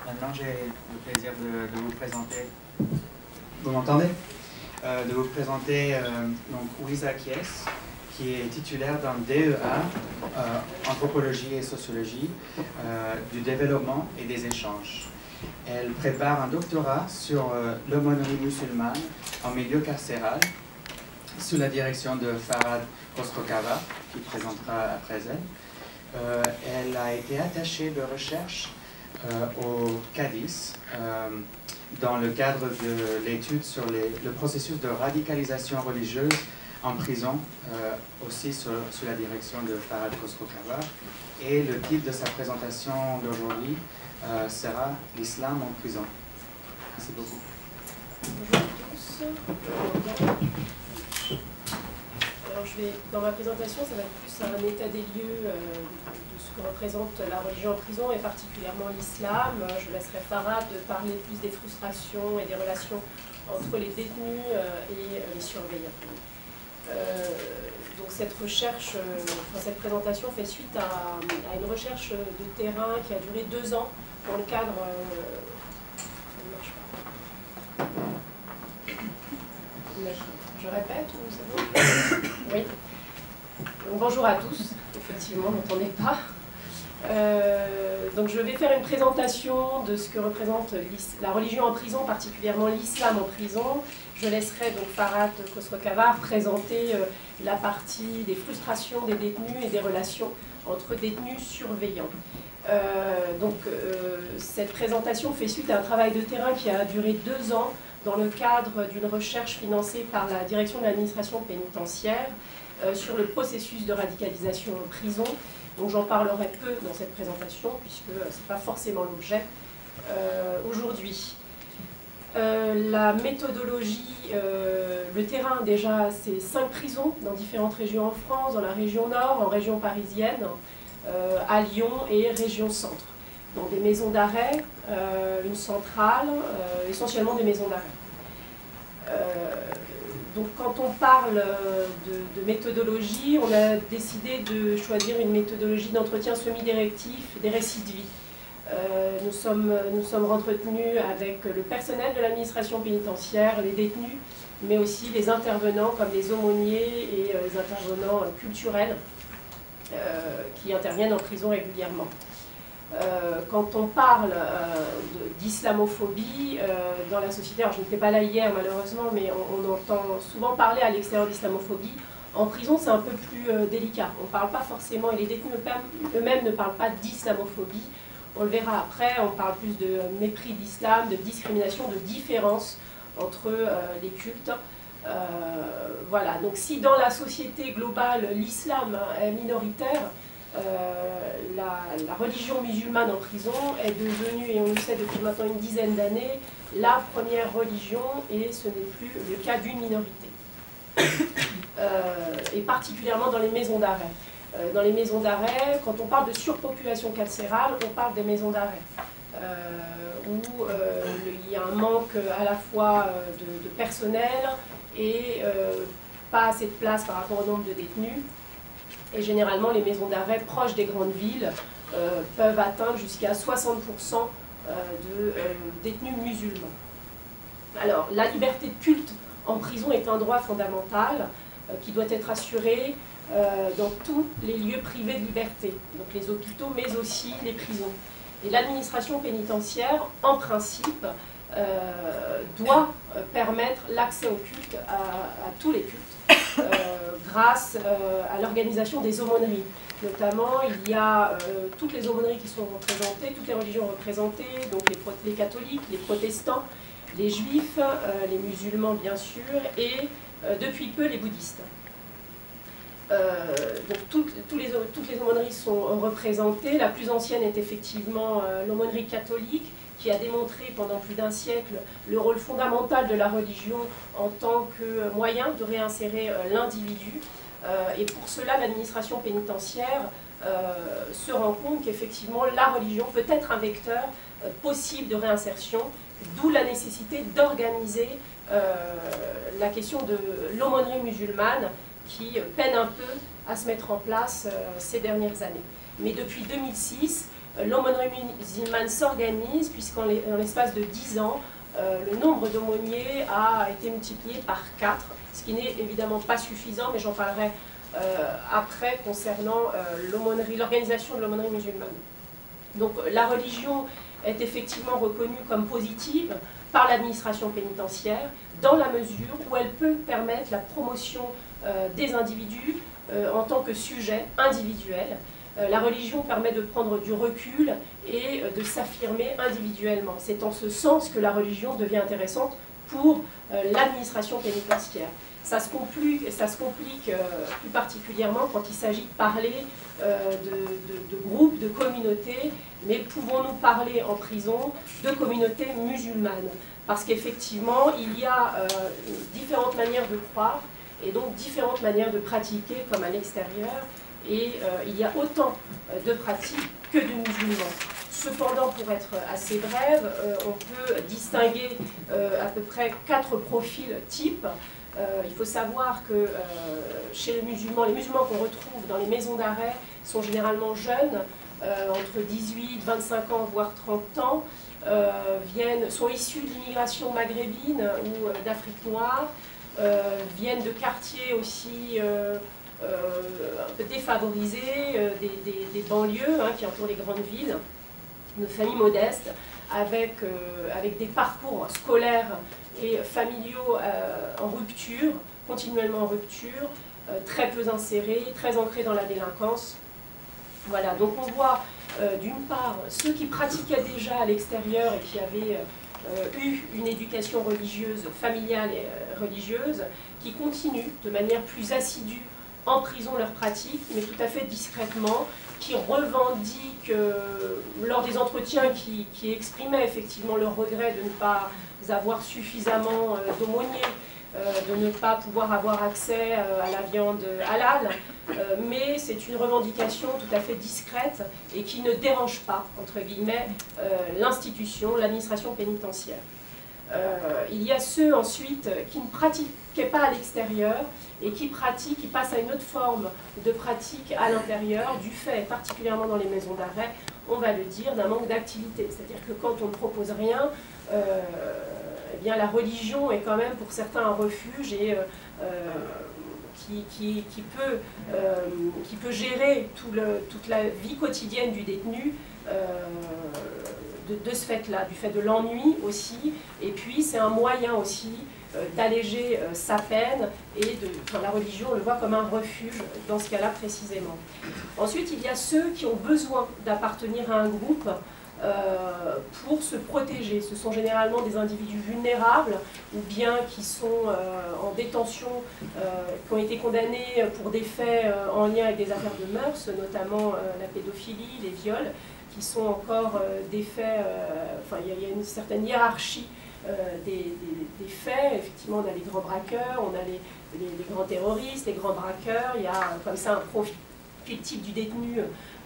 maintenant j'ai le plaisir de vous présenter. Vous m'entendez? De vous présenter donc Ouisa Kies, qui est titulaire d'un DEA, Anthropologie et Sociologie, du développement et des échanges. Elle prépare un doctorat sur l'aumônerie musulmane en milieu carcéral, sous la direction de Farhad Khosrokava, qui présentera après elle. Elle a été attachée de recherche au Cadiz, dans le cadre de l'étude sur le processus de radicalisation religieuse en prison, aussi sous la direction de Farhad Khosrokava. Et le titre de sa présentation d'aujourd'hui sera « L'islam en prison ». Merci beaucoup. Bonjour à tous. Alors dans ma présentation, ça va être plus un état des lieux de ce que représente la religion en prison et particulièrement l'islam. Je laisserai Farhad parler plus des frustrations et des relations entre les détenus et les surveillants. Donc cette recherche, cette présentation fait suite à une recherche de terrain qui a duré 2 ans dans le cadre... Je répète ou c'est bon? Oui. Donc, bonjour à tous. Effectivement, vous n'entendez pas. Donc je vais faire une présentation de ce que représente la religion en prison, particulièrement l'islam en prison. Je laisserai donc Farhad Khosrokava présenter la partie des frustrations des détenus et des relations entre détenus surveillants. Cette présentation fait suite à un travail de terrain qui a duré 2 ans dans le cadre d'une recherche financée par la direction de l'administration pénitentiaire sur le processus de radicalisation en prison. Donc j'en parlerai peu dans cette présentation puisque ce n'est pas forcément l'objet aujourd'hui. La méthodologie, le terrain déjà, c'est 5 prisons dans différentes régions en France, dans la région Nord, en région parisienne, à Lyon et région Centre. Dans des maisons d'arrêt, une centrale, essentiellement des maisons d'arrêt. Donc quand on parle de méthodologie, on a décidé de choisir une méthodologie d'entretien semi-directif des récits de vie. Nous sommes entretenus avec le personnel de l'administration pénitentiaire, les détenus, mais aussi les intervenants comme les aumôniers et les intervenants culturels qui interviennent en prison régulièrement. Quand on parle d'islamophobie dans la société, alors je n'étais pas là hier malheureusement, mais on entend souvent parler à l'extérieur d'islamophobie. En prison, c'est un peu plus délicat. On ne parle pas forcément, et les détenus eux-mêmes ne parlent pas d'islamophobie. On le verra après, on parle plus de mépris de l'islam, de discrimination, de différence entre les cultes. Voilà, donc si dans la société globale, l'islam est minoritaire, la religion musulmane en prison est devenue, et on le sait depuis maintenant une dizaine d'années, la première religion, et ce n'est plus le cas d'une minorité. Et particulièrement dans les maisons d'arrêt. Dans les maisons d'arrêt, quand on parle de surpopulation carcérale, on parle des maisons d'arrêt, où il y a un manque à la fois de personnel et pas assez de place par rapport au nombre de détenus. Et généralement, les maisons d'arrêt proches des grandes villes peuvent atteindre jusqu'à 60% de détenus musulmans. Alors, la liberté de culte en prison est un droit fondamental qui doit être assuré dans tous les lieux privés de liberté, donc les hôpitaux, mais aussi les prisons. Et l'administration pénitentiaire, en principe, doit permettre l'accès au culte, à tous les cultes, grâce à l'organisation des aumôneries. Notamment, il y a toutes les aumôneries qui sont représentées, toutes les religions représentées, donc les catholiques, les protestants, les juifs, les musulmans bien sûr, et depuis peu les bouddhistes. Donc toutes les aumôneries sont représentées. La plus ancienne est effectivement l'aumônerie catholique, qui a démontré pendant plus d'1 siècle le rôle fondamental de la religion en tant que moyen de réinsérer l'individu. Et pour cela, l'administration pénitentiaire se rend compte qu'effectivement la religion peut être un vecteur possible de réinsertion, d'où la nécessité d'organiser la question de l'aumônerie musulmane qui peine un peu à se mettre en place ces dernières années. Mais depuis 2006, l'aumônerie musulmane s'organise, puisqu'en l'espace de 10 ans, le nombre d'aumôniers a été multiplié par 4, ce qui n'est évidemment pas suffisant, mais j'en parlerai après concernant l'organisation de l'aumônerie musulmane. Donc la religion est effectivement reconnue comme positive par l'administration pénitentiaire, dans la mesure où elle peut permettre la promotion des individus en tant que sujet individuel. La religion permet de prendre du recul et de s'affirmer individuellement. C'est en ce sens que la religion devient intéressante pour l'administration pénitentiaire. Ça se complique plus particulièrement quand il s'agit de parler de groupes, de communautés, mais pouvons-nous parler en prison de communautés musulmanes? Parce qu'effectivement, il y a différentes manières de croire et donc différentes manières de pratiquer comme à l'extérieur, et il y a autant de pratiques que de musulmans. Cependant, pour être assez brève, on peut distinguer à peu près 4 profils types. Il faut savoir que chez les musulmans qu'on retrouve dans les maisons d'arrêt sont généralement jeunes, entre 18, 25 ans, voire 30 ans, sont issus de l'immigration maghrébine ou d'Afrique noire, viennent de quartiers aussi un peu défavorisés, des banlieues qui entourent les grandes villes, de familles modestes, avec des parcours scolaires et familiaux en rupture, continuellement en rupture, très peu insérés, très ancrés dans la délinquance. Voilà, donc on voit d'une part ceux qui pratiquaient déjà à l'extérieur et qui avaient eu une éducation religieuse, familiale et religieuse, qui continuent de manière plus assidue en prison leur pratique, mais tout à fait discrètement, qui revendiquent lors des entretiens, qui exprimaient effectivement leur regret de ne pas avoir suffisamment d'aumôniers, de ne pas pouvoir avoir accès à la viande halal, mais c'est une revendication tout à fait discrète et qui ne dérange pas, entre guillemets, l'institution, l'administration pénitentiaire. Il y a ceux ensuite qui ne pratiquaient pas à l'extérieur et qui passent à une autre forme de pratique à l'intérieur, du fait, particulièrement dans les maisons d'arrêt, on va le dire, d'un manque d'activité. C'est-à-dire que quand on ne propose rien, eh bien, la religion est quand même pour certains un refuge et qui peut gérer toute la vie quotidienne du détenu de ce fait-là, du fait de l'ennui aussi, et puis c'est un moyen aussi d'alléger sa peine, et la religion on le voit comme un refuge dans ce cas-là précisément. Ensuite, il y a ceux qui ont besoin d'appartenir à un groupe pour se protéger. Ce sont généralement des individus vulnérables ou bien qui sont en détention, qui ont été condamnés pour des faits en lien avec des affaires de mœurs, notamment la pédophilie, les viols, qui sont encore des faits, il y a une certaine hiérarchie des faits. Effectivement, on a les grands braqueurs, on a les grands terroristes, les grands braqueurs, il y a comme ça un profil type du détenu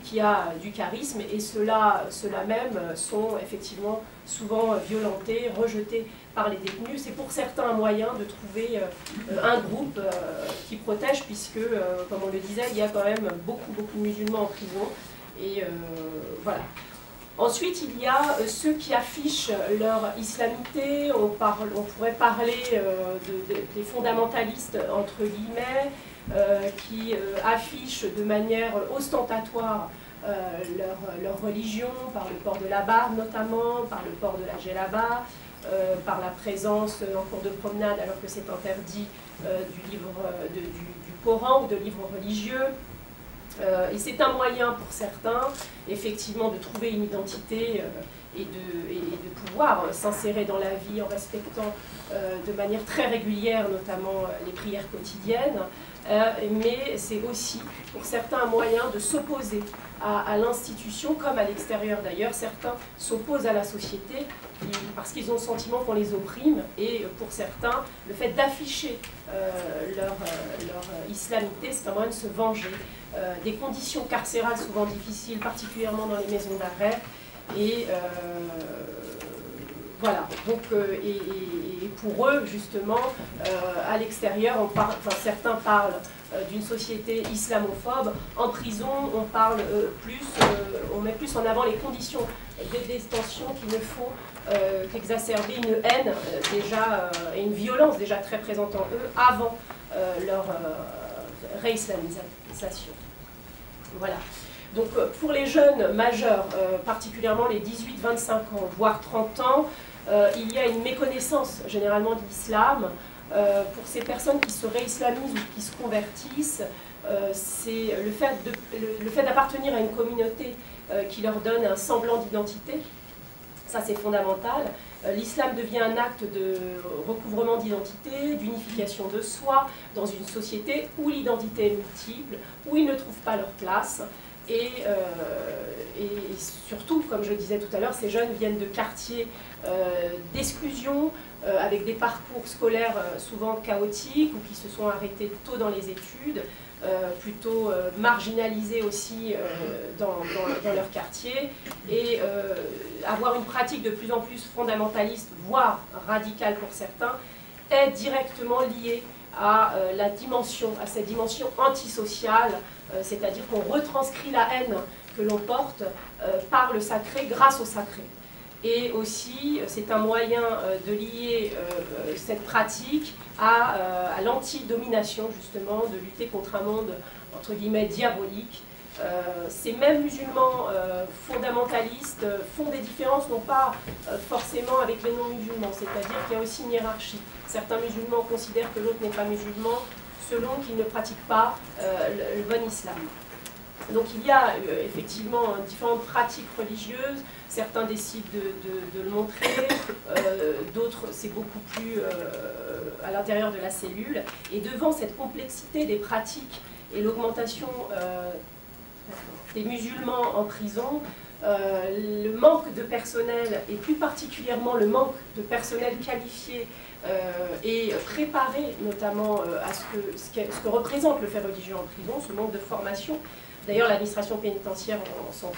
qui a du charisme, et ceux-là même sont effectivement souvent violentés, rejetés par les détenus. C'est pour certains un moyen de trouver un groupe qui protège, puisque, comme on le disait, il y a quand même beaucoup de musulmans en prison. Et voilà. Ensuite, il y a ceux qui affichent leur islamité. On pourrait parler des fondamentalistes, entre guillemets, qui affichent de manière ostentatoire leur religion, par le port de la barbe notamment, par le port de la djellaba, par la présence en cours de promenade, alors que c'est interdit, du Coran ou de livres religieux. Et c'est un moyen pour certains, effectivement, de trouver une identité et de pouvoir s'insérer dans la vie en respectant de manière très régulière, notamment les prières quotidiennes. Mais c'est aussi pour certains un moyen de s'opposer à l'institution, comme à l'extérieur d'ailleurs. Certains s'opposent à la société parce qu'ils ont le sentiment qu'on les opprime, et pour certains, le fait d'afficher leur islamité, c'est un moyen de se venger. Des conditions carcérales souvent difficiles, particulièrement dans les maisons d'arrêt, et voilà. Donc, et pour eux, justement, à l'extérieur, certains parlent d'une société islamophobe. En prison, on parle on met plus en avant les conditions de détention qu'il ne faut qu'exacerber une haine et une violence déjà très présente en eux avant leur réislamisation. Voilà. Donc pour les jeunes majeurs, particulièrement les 18-25 ans, voire 30 ans, il y a une méconnaissance généralement de l'islam. Pour ces personnes qui se réislamisent ou qui se convertissent, c'est le fait d'appartenir à une communauté qui leur donne un semblant d'identité. Ça, c'est fondamental. L'islam devient un acte de recouvrement d'identité, d'unification de soi dans une société où l'identité est multiple, où ils ne trouvent pas leur place. Et surtout, comme je disais tout à l'heure, ces jeunes viennent de quartiers d'exclusion, avec des parcours scolaires souvent chaotiques ou qui se sont arrêtés tôt dans les études, plutôt marginalisés aussi dans leur quartier, et avoir une pratique de plus en plus fondamentaliste, voire radicale pour certains, est directement liée à cette dimension antisociale, c'est-à-dire qu'on retranscrit la haine que l'on porte par le sacré, grâce au sacré. Et aussi, c'est un moyen de lier cette pratique à l'anti-domination, justement, de lutter contre un monde, entre guillemets, diabolique. Ces mêmes musulmans fondamentalistes font des différences, non pas forcément avec les non-musulmans, c'est-à-dire qu'il y a aussi une hiérarchie. Certains musulmans considèrent que l'autre n'est pas musulman selon qu'il ne pratique pas le bon islam. Donc il y a effectivement différentes pratiques religieuses, certains décident de le montrer, d'autres c'est beaucoup plus à l'intérieur de la cellule. Et devant cette complexité des pratiques et l'augmentation des musulmans en prison, le manque de personnel, et plus particulièrement le manque de personnel qualifié et préparé notamment à ce que représente le fait religieux en prison, ce manque de formation. D'ailleurs, l'administration pénitentiaire s'en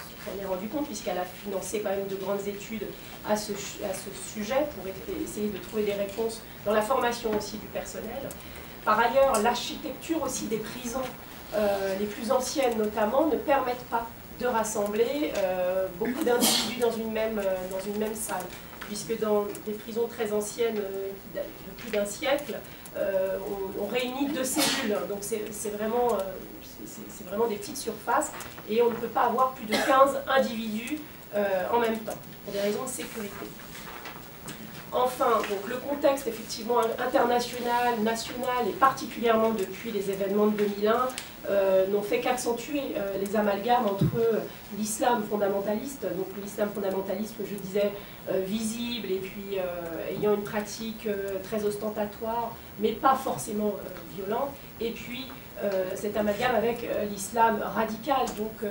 est rendu compte, puisqu'elle a financé quand même de grandes études à ce sujet pour essayer de trouver des réponses dans la formation aussi du personnel. Par ailleurs, l'architecture aussi des prisons, les plus anciennes notamment, ne permettent pas de rassembler beaucoup d'individus dans une même salle, puisque dans des prisons très anciennes, de plus d'un siècle, on réunit 2 cellules, donc c'est vraiment des petites surfaces, et on ne peut pas avoir plus de 15 individus en même temps, pour des raisons de sécurité. Enfin, donc le contexte effectivement international, national, et particulièrement depuis les événements de 2001, n'ont fait qu'accentuer les amalgames entre l'islam fondamentaliste, donc l'islam fondamentaliste que je disais visible et puis ayant une pratique très ostentatoire, mais pas forcément violente, et puis cet amalgame avec l'islam radical, donc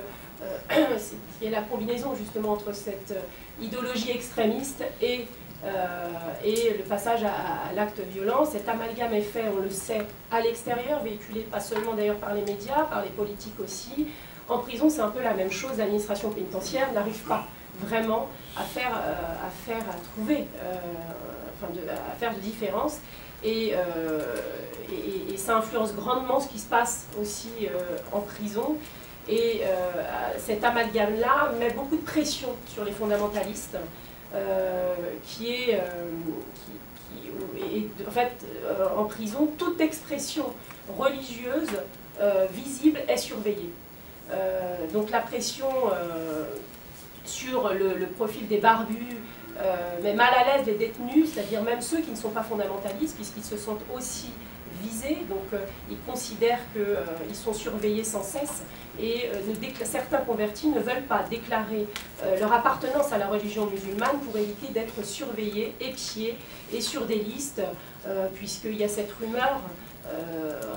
qui est la combinaison justement entre cette idéologie extrémiste et le passage à l'acte violent. Cet amalgame est fait, on le sait, à l'extérieur, véhiculé pas seulement d'ailleurs par les médias, par les politiques aussi. En prison, c'est un peu la même chose. L'administration pénitentiaire n'arrive pas vraiment à faire de différence. Et ça influence grandement ce qui se passe aussi en prison. Et cet amalgame-là met beaucoup de pression sur les fondamentalistes, en fait, en prison, toute expression religieuse visible est surveillée. Donc la pression sur le profil des barbus met mal à l'aise les détenus, c'est-à-dire même ceux qui ne sont pas fondamentalistes, puisqu'ils se sentent aussi visés, donc ils considèrent qu'ils sont surveillés sans cesse, et certains convertis ne veulent pas déclarer leur appartenance à la religion musulmane pour éviter d'être surveillés, épiés et sur des listes, puisqu'il y a cette rumeur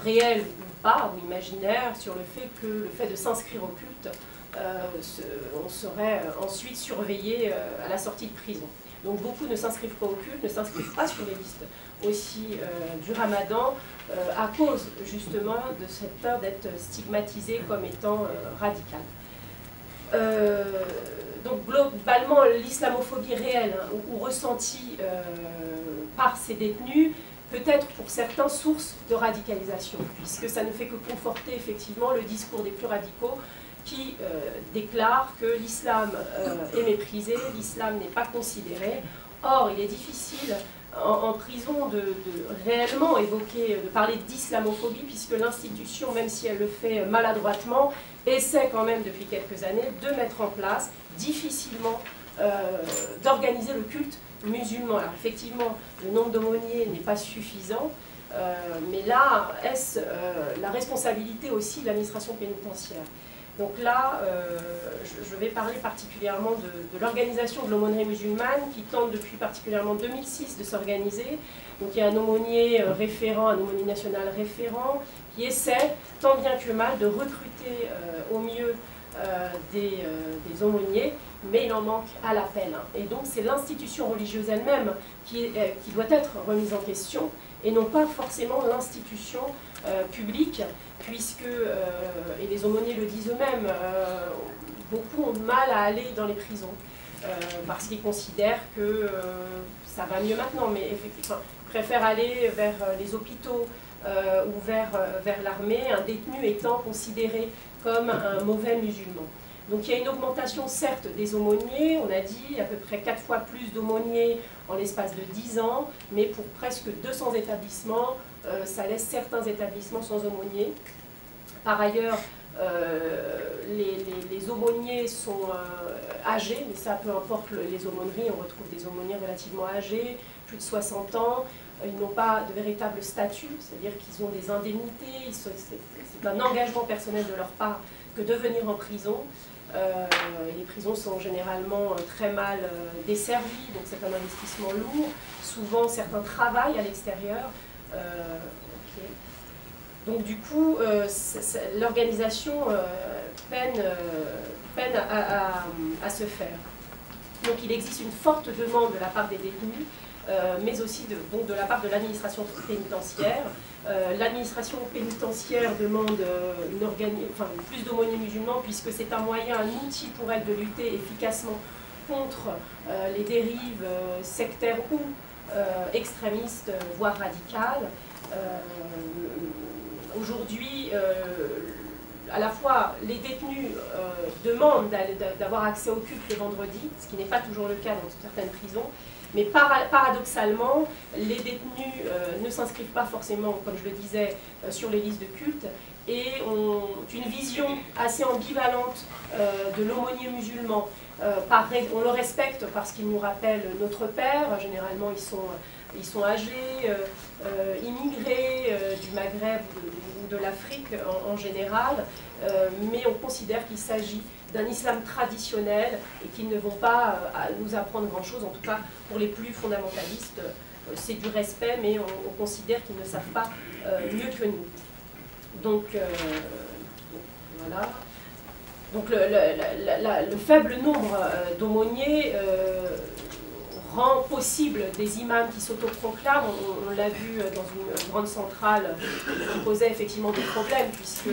réelle ou pas, ou imaginaire, sur le fait de s'inscrire au culte, on serait ensuite surveillé à la sortie de prison. Donc beaucoup ne s'inscrivent pas au culte, ne s'inscrivent pas sur les listes aussi du Ramadan, à cause justement de cette peur d'être stigmatisé comme étant radical. Donc globalement, l'islamophobie réelle ou ressentie par ces détenus peut être pour certains, source de radicalisation, puisque ça ne fait que conforter effectivement le discours des plus radicaux qui déclarent que l'islam est méprisé, l'islam n'est pas considéré. Or, il est difficile en prison de réellement évoquer, de parler d'islamophobie, puisque l'institution, même si elle le fait maladroitement, essaie quand même depuis quelques années de mettre en place, difficilement, d'organiser le culte musulman. Alors effectivement, le nombre d'aumôniers n'est pas suffisant, mais là, est-ce la responsabilité aussi de l'administration pénitentiaire? Donc là, je vais parler particulièrement de l'organisation de l'aumônerie musulmane qui tente depuis particulièrement 2006 de s'organiser. Donc il y a un aumônier référent, un aumônier national référent qui essaie, tant bien que mal, de recruter au mieux des aumôniers, mais il en manque à l'appel. Et donc c'est l'institution religieuse elle-même qui doit être remise en question, et non pas forcément l'institution publique, puisque, et les aumôniers le disent eux-mêmes, beaucoup ont mal à aller dans les prisons, parce qu'ils considèrent que ça va mieux maintenant, mais effectivement, ils préfèrent aller vers les hôpitaux ou vers l'armée, un détenu étant considéré comme un mauvais musulman. Donc il y a une augmentation certes des aumôniers, on a dit à peu près 4 fois plus d'aumôniers en l'espace de 10 ans, mais pour presque 200 établissements, ça laisse certains établissements sans aumôniers. Par ailleurs, les aumôniers sont âgés, mais ça peu importe les aumôneries, on retrouve des aumôniers relativement âgés, plus de 60 ans, ils n'ont pas de véritable statut, c'est-à-dire qu'ils ont des indemnités, c'est un engagement personnel de leur part que de venir en prison. Les prisons sont généralement très mal desservies, donc c'est un investissement lourd. Souvent, certains travaillent à l'extérieur. Okay. Donc du coup, l'organisation peine à se faire. Donc il existe une forte demande de la part des détenus, mais aussi de la part de l'administration pénitentiaire. L'administration pénitentiaire demande plus d'aumôniers musulmans, puisque c'est un moyen, un outil pour elle de lutter efficacement contre les dérives sectaires ou extrémistes, voire radicales. Aujourd'hui, à la fois, les détenus demandent d'avoir accès au culte le vendredi, ce qui n'est pas toujours le cas dans certaines prisons, mais paradoxalement, les détenus ne s'inscrivent pas forcément, comme je le disais, sur les listes de culte, et ont une vision assez ambivalente de l'aumônier musulman. On le respecte parce qu'il nous rappelle notre père, généralement ils sont âgés, immigrés du Maghreb ou de l'Afrique en général, mais on considère qu'il s'agit d'un islam traditionnel et qu'ils ne vont pas nous apprendre grand-chose, en tout cas pour les plus fondamentalistes, c'est du respect, mais on considère qu'ils ne savent pas mieux que nous. Donc voilà. Donc le faible nombre d'aumôniers rend possible des imams qui s'autoproclament. On l'a vu dans une grande centrale qui posait effectivement des problèmes, puisque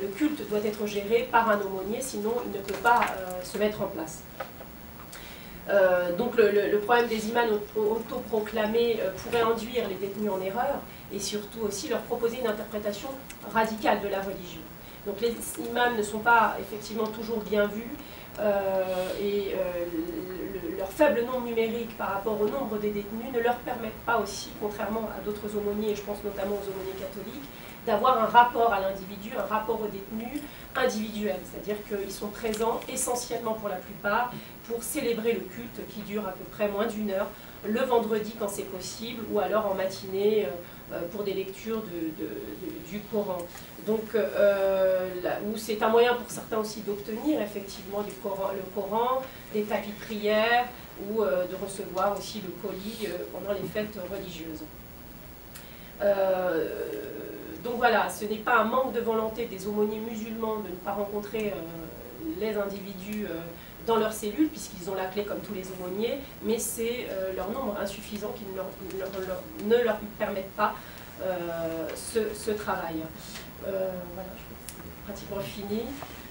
le culte doit être géré par un aumônier, sinon il ne peut pas se mettre en place. Donc le problème des imams autoproclamés pourrait induire les détenus en erreur, et surtout aussi leur proposer une interprétation radicale de la religion. Donc les imams ne sont pas effectivement toujours bien vus, et leur faible nombre numérique par rapport au nombre des détenus ne leur permettent pas aussi, contrairement à d'autres aumôniers, et je pense notamment aux aumôniers catholiques, d'avoir un rapport à l'individu, un rapport au détenu individuel. C'est-à-dire qu'ils sont présents essentiellement pour la plupart pour célébrer le culte qui dure à peu près moins d'1 heure, le vendredi quand c'est possible, ou alors en matinée pour des lectures du Coran. Donc, où c'est un moyen pour certains aussi d'obtenir effectivement le Coran, des tapis de prière, ou de recevoir aussi le colis pendant les fêtes religieuses. Donc voilà, ce n'est pas un manque de volonté des aumôniers musulmans de ne pas rencontrer les individus dans leurs cellules, puisqu'ils ont la clé comme tous les aumôniers, mais c'est leur nombre insuffisant qui ne leur permettent pas ce travail. Voilà, je crois que c'est pratiquement fini.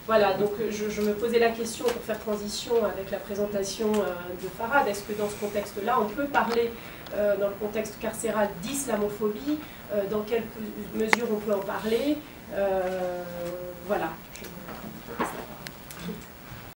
Voilà, donc je me posais la question pour faire transition avec la présentation de Farhad. Est-ce que dans ce contexte-là, on peut parler, dans le contexte carcéral, d'islamophobie? Dans quelle mesure on peut en parler? Voilà, je